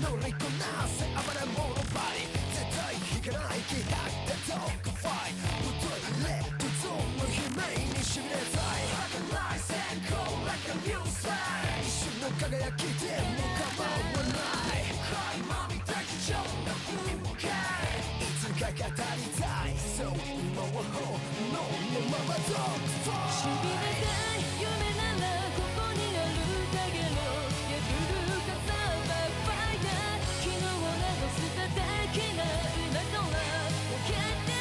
乗りこなせ暴れ者バディ絶対引かない気迫でトークファイト太いレッドゾーンの悲鳴にしびれたい儚い閃光 like a new sign 一瞬の輝きでも構わない今見た貴重な風景いつか語りたいそう今は本能のままトークファイトしびれたい夢ならここにあるだけの破るかさばファイター昨日を流しただけが今とは分かって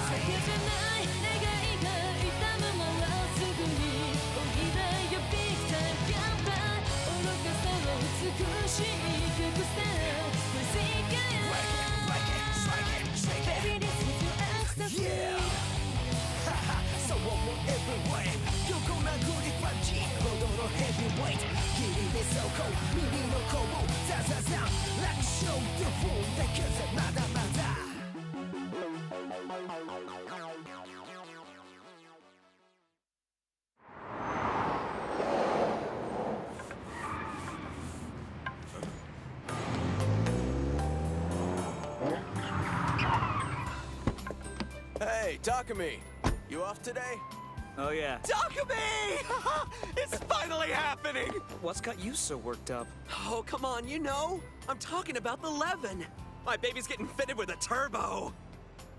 叫べない願いが痛むのはすぐにおいだよビッグタイムガンバー愚かさは美しいビッグスター無事がBaby this is your ecstasy So on every way 強固なグリパンチほどのヘビーウェイト霧で走行耳の鼓舞ザザザン楽勝でフォーだけじゃまだまだHey, Takumi! You off today? Oh yeah. Takumi! It's finally happening! What's got you so worked up? Oh, come on, you know. I'm talking about the 11. My baby's getting fitted with a turbo.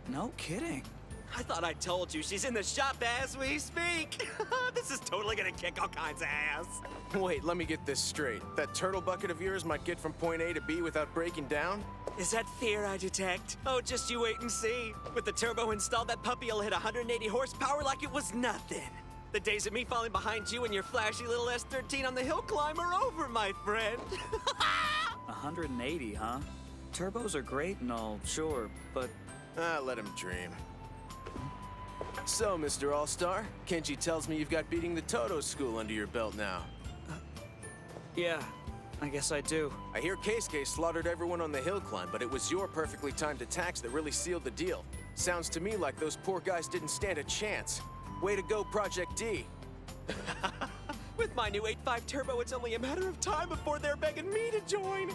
No kidding. I thought I told you she's in the shop as we speak. This is totally gonna kick all kinds of ass. Wait, let me get this straight. That turtle bucket of yours might get from point A to B without breaking down? Is that fear I detect? Oh, just you wait and see. With the turbo installed, that puppy'll hit 180 horsepower like it was nothing. The days of me falling behind you and your flashy little S13 on the hill climb are over, my friend. 180, huh? Turbos are great and all, sure, but... Let him dream. So, Mr. All-Star, Kenji tells me you've got beating the Toto school under your belt now. Yeah, I guess I do. I hear Keisuke slaughtered everyone on the hill climb, but it was your perfectly timed attacks that really sealed the deal. Sounds to me like those poor guys didn't stand a chance. Way to go, Project D. With my new 8.5 turbo, it's only a matter of time before they're begging me to join.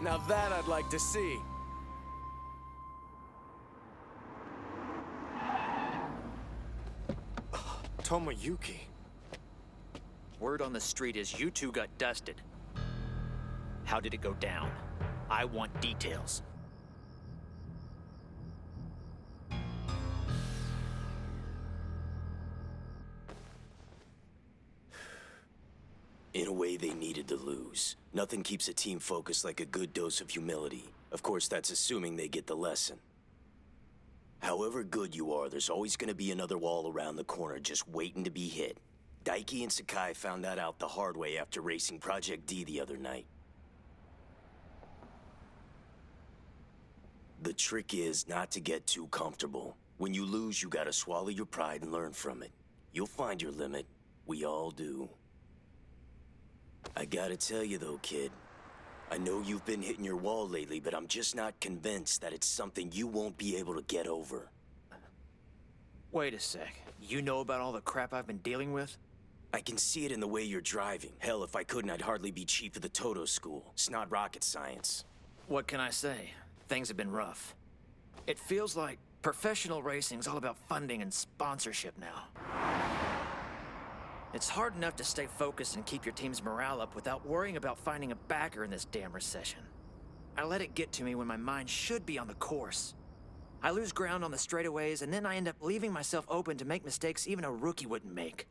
Now that I'd like to see. Tomoyuki. Word on the street is you two got dusted. How did it go down? I want details. In a way, they needed to lose. Nothing keeps a team focused like a good dose of humility. Of course, that's assuming they get the lesson. However good you are, there's always gonna be another wall around the corner just waiting to be hit. Daiki and Sakai found that out the hard way after racing Project D the other night. The trick is not to get too comfortable. When you lose, you gotta swallow your pride and learn from it. You'll find your limit. We all do. I gotta tell you though, kid. I know you've been hitting your wall lately, but I'm just not convinced that it's something you won't be able to get over. Wait a sec. You know about all the crap I've been dealing with? I can see it in the way you're driving. Hell, if I couldn't, I'd hardly be chief of the Toto school. It's not rocket science. What can I say? Things have been rough. It feels like professional racing's all about funding and sponsorship now. It's hard enough to stay focused and keep your team's morale up without worrying about finding a backer in this damn recession. I let it get to me when my mind should be on the course. I lose ground on the straightaways, and then I end up leaving myself open to make mistakes even a rookie wouldn't make.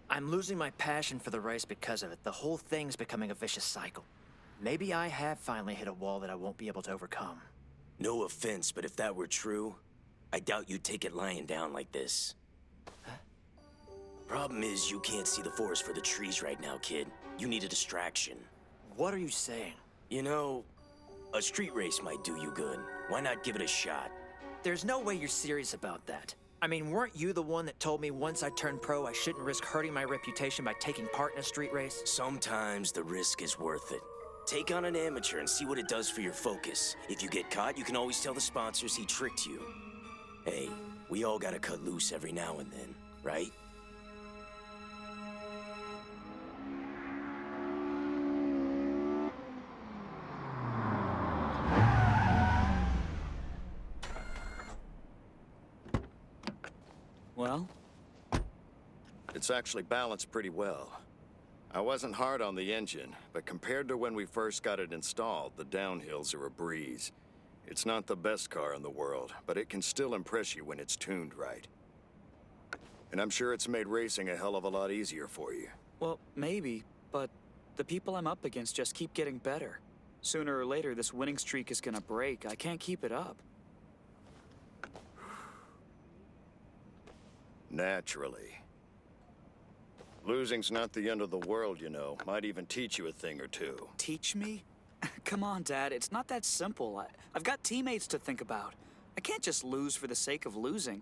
I'm losing my passion for the race because of it. The whole thing's becoming a vicious cycle. Maybe I have finally hit a wall that I won't be able to overcome. No offense, but if that were true, I doubt you'd take it lying down like this. Problem is, you can't see the forest for the trees right now, kid. You need a distraction. What are you saying? You know, a street race might do you good. Why not give it a shot? There's no way you're serious about that. I mean, weren't you the one that told me once I turned pro I shouldn't risk hurting my reputation by taking part in a street race? Sometimes the risk is worth it. Take on an amateur and see what it does for your focus. If you get caught, you can always tell the sponsors he tricked you. Hey, we all gotta cut loose every now and then, right? Well, It's actually balanced pretty well. I wasn't hard on the engine, but compared to when we first got it installed, the downhills are a breeze. It's not the best car in the world, but it can still impress you when it's tuned right. And I'm sure it's made racing a hell of a lot easier for you. well, maybe, but the people I'm up against just keep getting better. Sooner or later, this winning streak is gonna break. I can't keep it up. Naturally. Losing's not the end of the world, you know. Might even teach you a thing or two. Teach me? Come on, Dad. It's not that simple. I've got teammates to think about. I can't just lose for the sake of losing.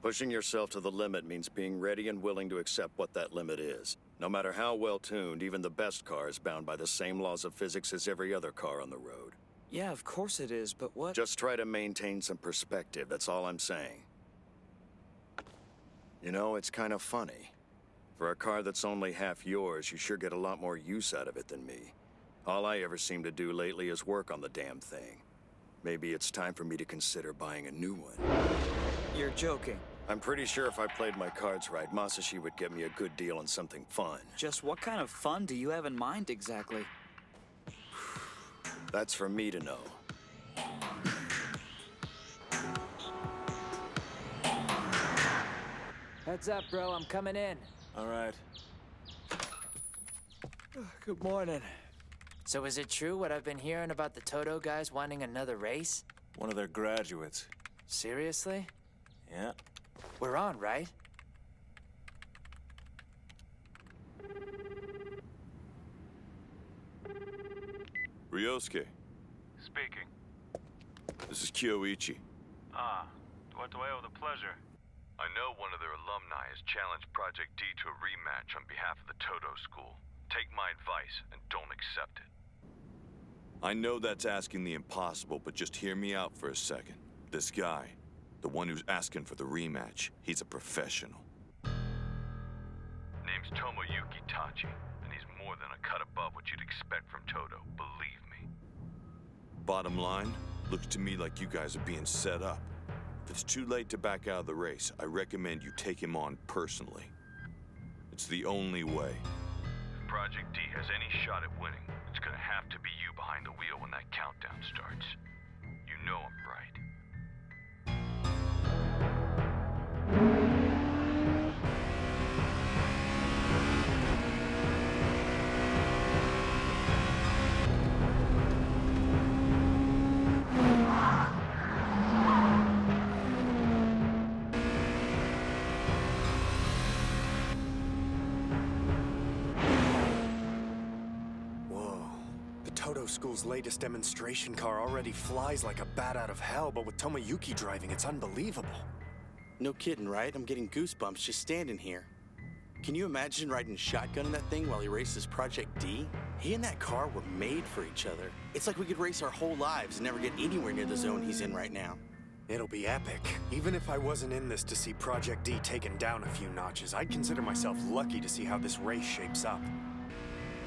Pushing yourself to the limit means being ready and willing to accept what that limit is. No matter how well tuned, even the best car is bound by the same laws of physics as every other car on the road. Yeah, of course it is, but what? Just try to maintain some perspective, that's all I'm saying. You know, it's kind of funny. For a car that's only half yours, you sure get a lot more use out of it than me. All I ever seem to do lately is work on the damn thing. Maybe it's time for me to consider buying a new one. You're joking. I'm pretty sure if I played my cards right, Masashi would get me a good deal on something fun. Just what kind of fun do you have in mind exactly? That's for me to know. Heads up, bro. I'm coming in. All right. Good morning. So is it true what I've been hearing about the Toto guys wanting another race? One of their graduates. Seriously? Yeah. We're on, right? Ryosuke, Speaking. this is Kyoichi. Ah, what do I owe the pleasure? I know one of their alumni has challenged Project D to a rematch on behalf of the Toto School. Take my advice and don't accept it. I know that's asking the impossible, but just hear me out for a second. This guy, the one who's asking for the rematch, he's a professional. Name's Tomoyuki Tachi, and he's more than a cut above what you'd expect from Toto, believe me. Bottom line, looks to me like you guys are being set up. If it's too late to back out of the race, I recommend you take him on personally. It's the only way. If Project D has any shot at winning, it's gonna have to be you behind the wheel when that countdown starts. You know I'm right. Toto School's latest demonstration car already flies like a bat out of hell, but with Tomoyuki driving, it's unbelievable. No kidding, right? I'm getting goosebumps just standing here. Can you imagine riding shotgun in that thing while he races Project D? He and that car were made for each other. It's like we could race our whole lives and never get anywhere near the zone he's in right now. It'll be epic. Even if I wasn't in this to see Project D taken down a few notches, I'd consider myself lucky to see how this race shapes up.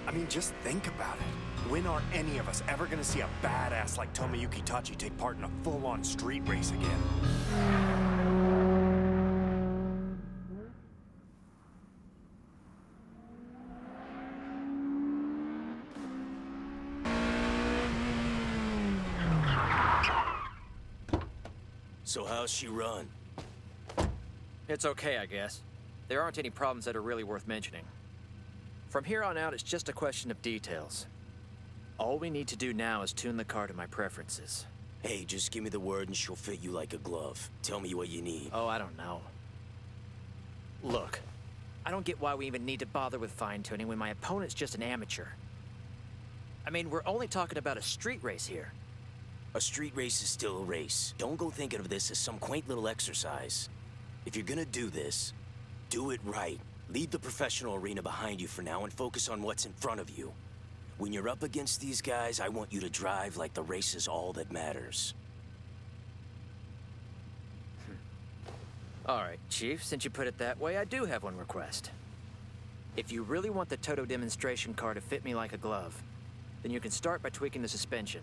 I mean, just think about it. When are any of us ever gonna see a badass like Tomoyuki Tachi take part in a full-on street race again? So how's she run? It's okay, I guess. There aren't any problems that are really worth mentioning. From here on out, it's just a question of details. All we need to do now is tune the car to my preferences. Hey, just give me the word and she'll fit you like a glove. Tell me what you need. Oh, I don't know. Look, I don't get why we even need to bother with fine-tuning when my opponent's just an amateur. I mean, we're only talking about a street race here. A street race is still a race. Don't go thinking of this as some quaint little exercise. If you're gonna do this, do it right. Leave the professional arena behind you for now and focus on what's in front of you. When you're up against these guys, I want you to drive like the race is all that matters. All right, Chief, since you put it that way, I do have one request. If you really want the Toto demonstration car to fit me like a glove, then you can start by tweaking the suspension.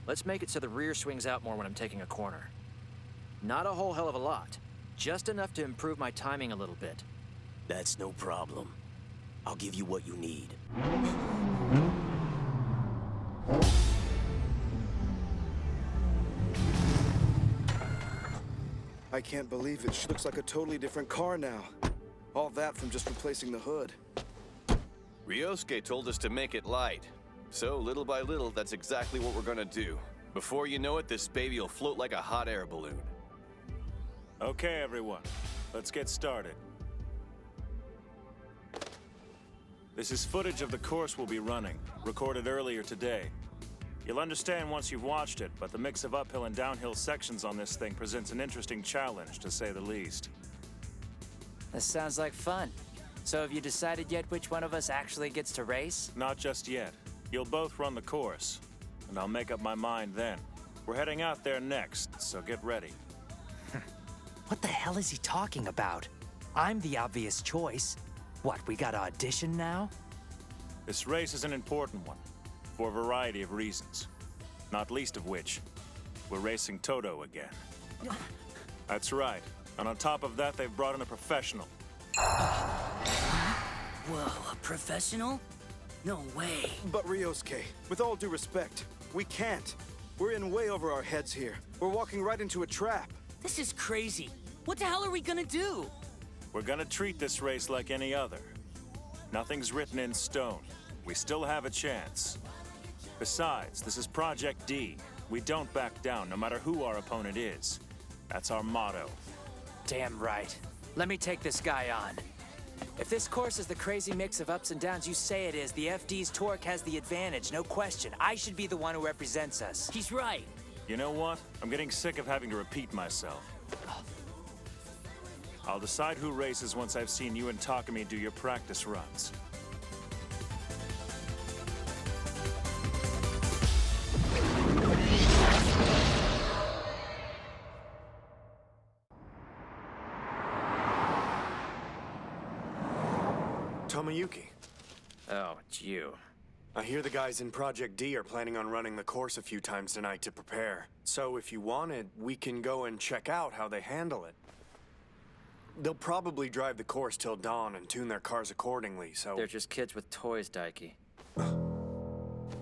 Let's make it so the rear swings out more when I'm taking a corner. Not a whole hell of a lot, just enough to improve my timing a little bit. That's no problem. I'll give you what you need. I can't believe it. She looks like a totally different car now. All that from just replacing the hood. Ryosuke told us to make it light. So, little by little, that's exactly what we're gonna do. Before you know it, this baby will float like a hot air balloon. Okay, everyone. Let's get started. This is footage of the course we'll be running, recorded earlier today. You'll understand once you've watched it, but the mix of uphill and downhill sections on this thing presents an interesting challenge, to say the least. This sounds like fun. So have you decided yet which one of us actually gets to race? Not just yet. You'll both run the course, and I'll make up my mind then. We're heading out there next, so get ready. What the hell is he talking about? I'm the obvious choice. What, we gotta audition now? This race is an important one, for a variety of reasons. Not least of which, we're racing Toto again. That's right. And on top of that, they've brought in a professional. Whoa, a professional? No way. But Ryosuke, with all due respect, we can't. We're in way over our heads here. We're walking right into a trap. This is crazy. What the hell are we gonna do? We're gonna treat this race like any other. Nothing's written in stone. We still have a chance. Besides, this is Project D. We don't back down, no matter who our opponent is. That's our motto. Damn right. Let me take this guy on. If this course is the crazy mix of ups and downs you say it is, the FD's torque has the advantage, no question. I should be the one who represents us. He's right. You know what? I'm getting sick of having to repeat myself. I'll decide who races once I've seen you and Takumi do your practice runs. Tomoyuki. Oh, it's you. I hear the guys in Project D are planning on running the course a few times tonight to prepare. So if you wanted, we can go and check out how they handle it. They'll probably drive the course till dawn and tune their cars accordingly, so... They're just kids with toys, Daiki.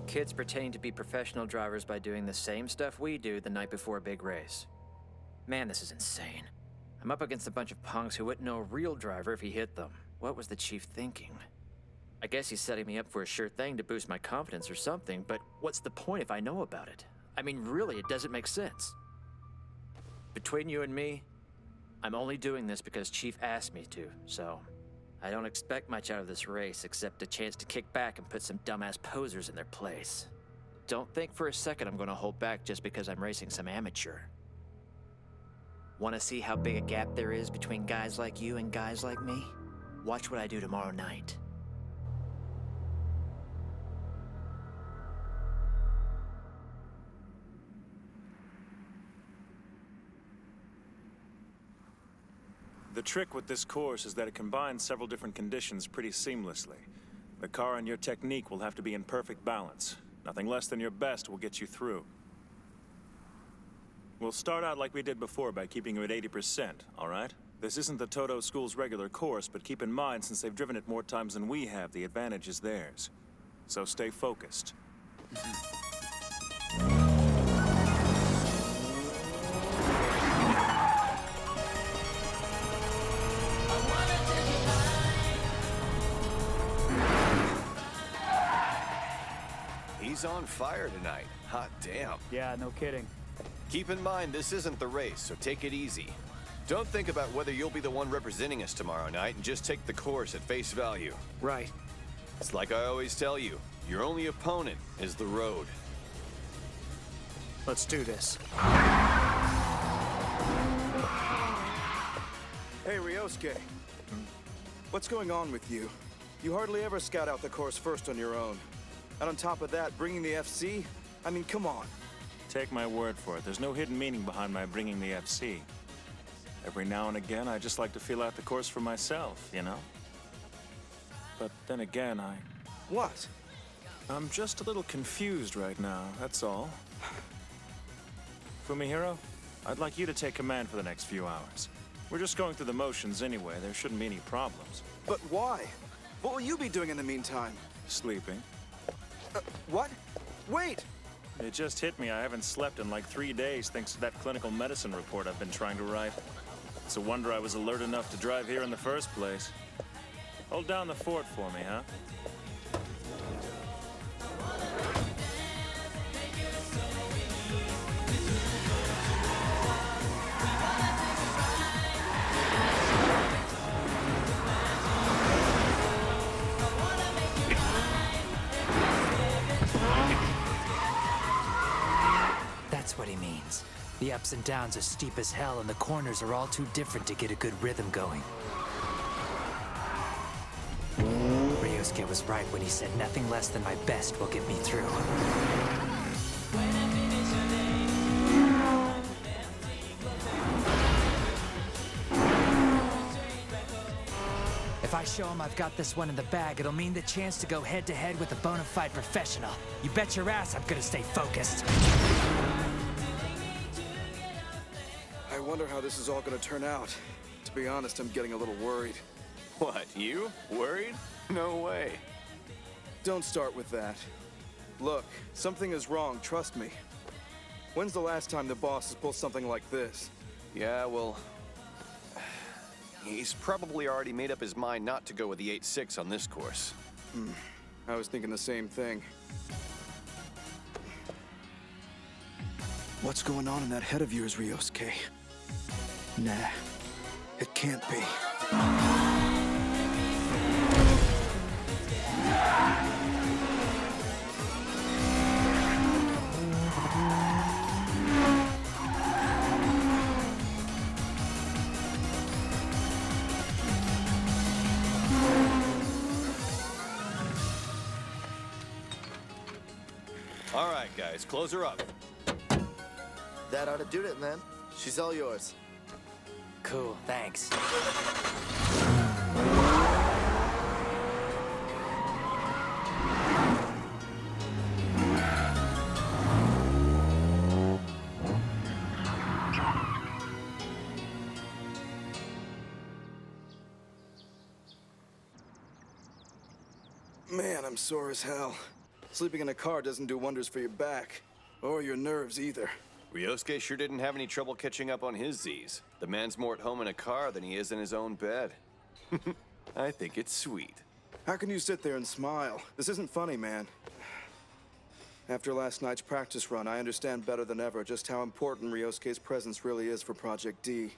Kids pretending to be professional drivers by doing the same stuff we do the night before a big race. Man, this is insane. I'm up against a bunch of punks who wouldn't know a real driver if he hit them. What was the chief thinking? I guess he's setting me up for a sure thing to boost my confidence or something, but what's the point if I know about it? I mean, really, it doesn't make sense. Between you and me, I'm only doing this because Chief asked me to, so I don't expect much out of this race except a chance to kick back and put some dumbass posers in their place. Don't think for a second I'm gonna hold back just because I'm racing some amateur. Wanna see how big a gap there is between guys like you and guys like me? Watch what I do tomorrow night. The trick with this course is that it combines several different conditions pretty seamlessly. The car and your technique will have to be in perfect balance. Nothing less than your best will get you through. We'll start out like we did before by keeping you at 80%, all right? This isn't the Toto School's regular course, but keep in mind, since they've driven it more times than we have, the advantage is theirs. So stay focused. He's on fire tonight. Hot damn. Yeah, no kidding. Keep in mind, this isn't the race, so take it easy. Don't think about whether you'll be the one representing us tomorrow night, and just take the course at face value. Right. It's like I always tell you, your only opponent is the road. Let's do this. Hey, Ryosuke. What's going on with you? You hardly ever scout out the course first on your own. And on top of that, bringing the FC? I mean, come on. Take my word for it. There's no hidden meaning behind my bringing the FC. Every now and again, I just like to feel out the course for myself, you know? But then again, What? I'm just a little confused right now, that's all. Fumihiro, I'd like you to take command for the next few hours. We're just going through the motions anyway. There shouldn't be any problems. But why? What will you be doing in the meantime? Sleeping. What? Wait! It just hit me. I haven't slept in like 3 days thanks to that clinical medicine report I've been trying to write. It's a wonder I was alert enough to drive here in the first place. Hold down the fort for me, huh? That's what he means. The ups and downs are steep as hell, and the corners are all too different to get a good rhythm going. Ryosuke was right when he said nothing less than my best will get me through. If I show him I've got this one in the bag, it'll mean the chance to go head-to-head with a bona fide professional. You bet your ass I'm gonna stay focused. I wonder how this is all gonna turn out. To be honest, I'm getting a little worried. What, you? Worried? No way. Don't start with that. Look, something is wrong, trust me. When's the last time the boss has pulled something like this? Yeah, well... he's probably already made up his mind not to go with the 8-6 on this course. I was thinking the same thing. What's going on in that head of yours, Ryosuke? Nah, it can't be. All right, guys, close her up. That ought to do it, man. She's all yours. Cool, thanks. Man, I'm sore as hell. Sleeping in a car doesn't do wonders for your back. Or your nerves, either. Ryosuke sure didn't have any trouble catching up on his Z's. The man's more at home in a car than he is in his own bed. I think it's sweet. How can you sit there and smile? This isn't funny, man. After last night's practice run, I understand better than ever just how important Ryosuke's presence really is for Project D.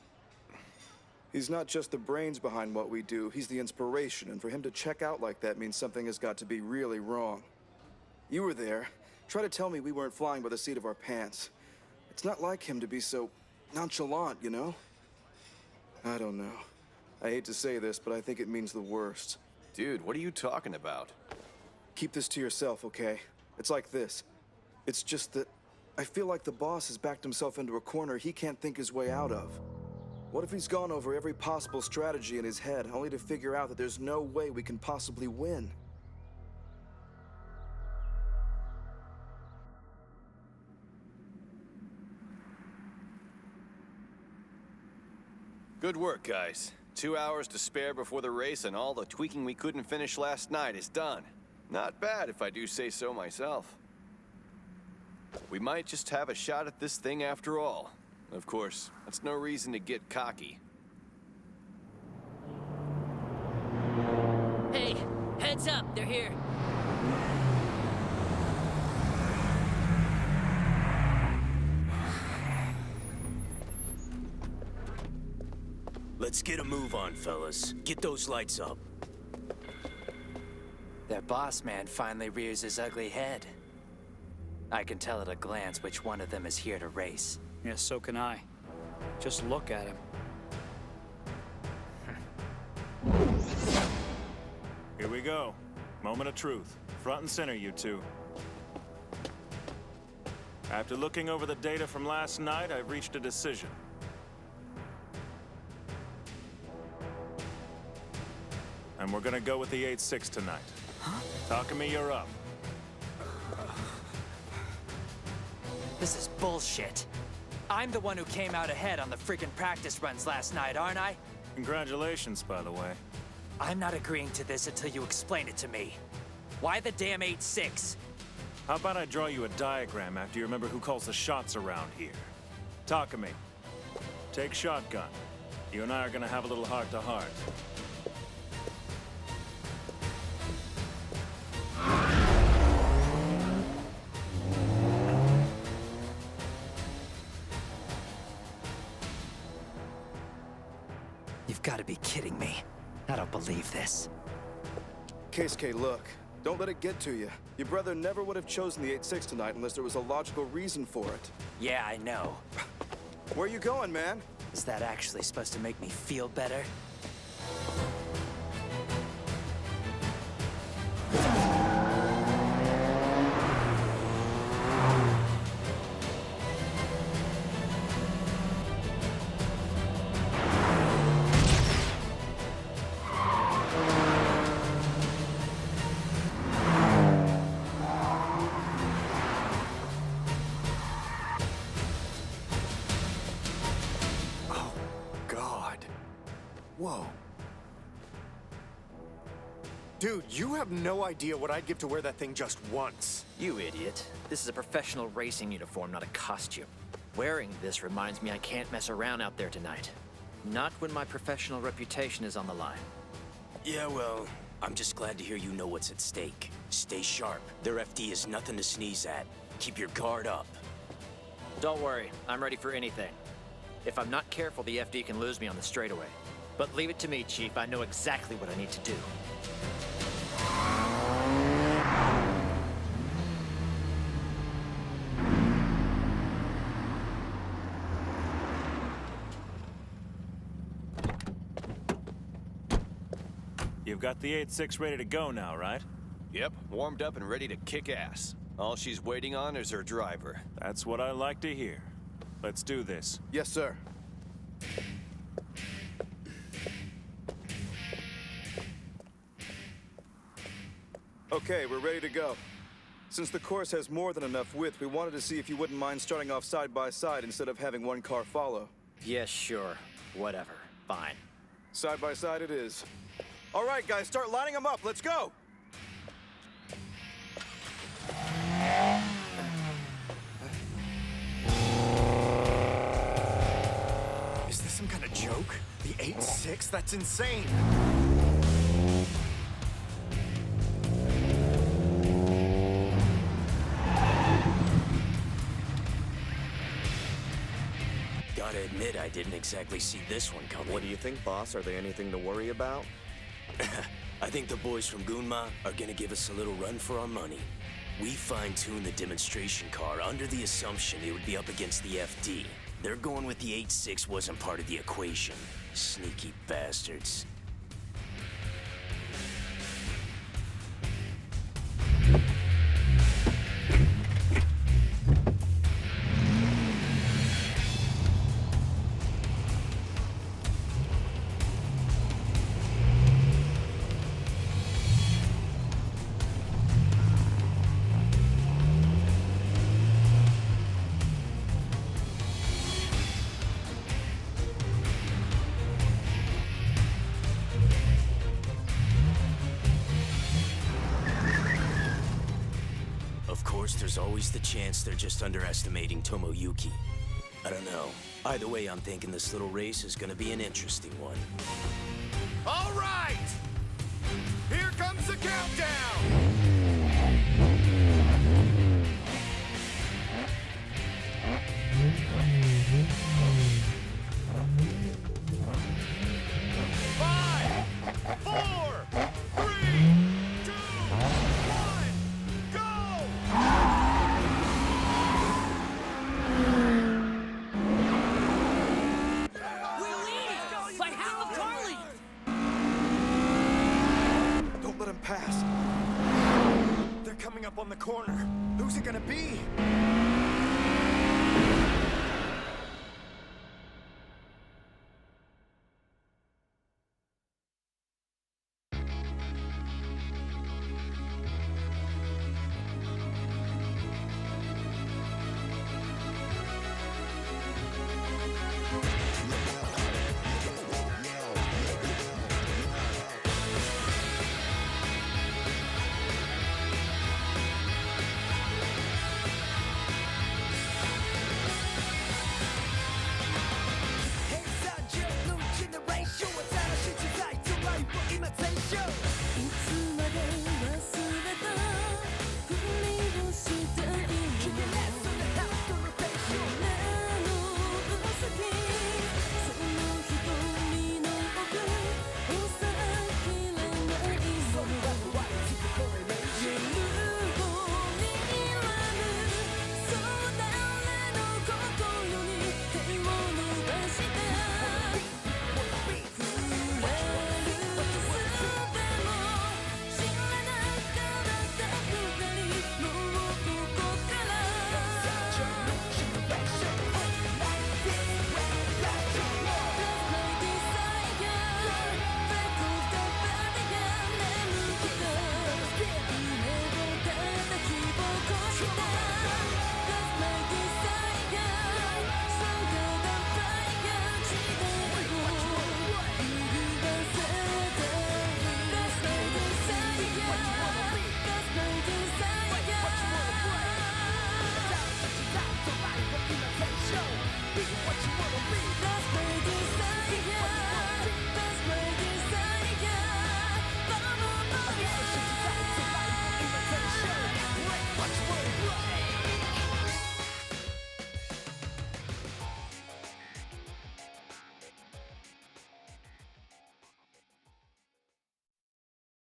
He's not just the brains behind what we do, he's the inspiration, and for him to check out like that means something has got to be really wrong. You were there. Try to tell me we weren't flying by the seat of our pants. It's not like him to be so nonchalant, you know? I don't know. I hate to say this, but I think it means the worst. Dude, what are you talking about? Keep this to yourself, okay? It's like this. It's just that I feel like the boss has backed himself into a corner he can't think his way out of. What if he's gone over every possible strategy in his head, only to figure out that there's no way we can possibly win? Good work, guys. 2 hours to spare before the race, and all the tweaking we couldn't finish last night is done. Not bad, if I do say so myself. We might just have a shot at this thing after all. Of course, that's no reason to get cocky. Hey, heads up, they're here. Let's get a move on, fellas. Get those lights up. Their boss man finally rears his ugly head. I can tell at a glance which one of them is here to race. Yeah, so can I. Just look at him. Here we go. Moment of truth. Front and center, you two. After looking over the data from last night, I've reached a decision. And we're gonna go with the 8-6 tonight. Huh? Takumi, you're up. This is bullshit. I'm the one who came out ahead on the friggin' practice runs last night, aren't I? Congratulations, by the way. I'm not agreeing to this until you explain it to me. Why the damn 8-6? How about I draw you a diagram after you remember who calls the shots around here? Takumi, take shotgun. You and I are gonna have a little heart-to-heart. You've got to be kidding me. I don't believe this. Keisuke, look. Don't let it get to you. Your brother never would have chosen the 8-6 tonight unless there was a logical reason for it. Yeah, I know. Where you going, man? Is that actually supposed to make me feel better? Whoa. Dude, you have no idea what I'd give to wear that thing just once. You idiot. This is a professional racing uniform, not a costume. Wearing this reminds me I can't mess around out there tonight. Not when my professional reputation is on the line. Yeah, well, I'm just glad to hear you know what's at stake. Stay sharp. Their FD is nothing to sneeze at. Keep your guard up. Don't worry, I'm ready for anything. If I'm not careful, the FD can lose me on the straightaway. But leave it to me, Chief. I know exactly what I need to do. You've got the 8-6 ready to go now, right? Yep, warmed up and ready to kick ass. All she's waiting on is her driver. That's what I like to hear. Let's do this. Yes, sir. Okay, we're ready to go. Since the course has more than enough width, we wanted to see if you wouldn't mind starting off side by side instead of having one car follow. Yes, sure. Whatever. Fine. Side by side it is. All right, guys, start lining them up. Let's go! Is this some kind of joke? The 8-6? That's insane! Gotta admit, I didn't exactly see this one coming. What do you think, boss? Are they anything to worry about? I think the boys from Gunma are gonna give us a little run for our money. We fine-tuned the demonstration car under the assumption it would be up against the FD. They're going with the 8-6 wasn't part of the equation. Sneaky bastards. There's always the chance they're just underestimating Tomoyuki. I don't know. Either way, I'm thinking this little race is gonna be an interesting one. All right! Here comes the countdown! Pass. They're coming up on the corner. Who's it gonna be? be what you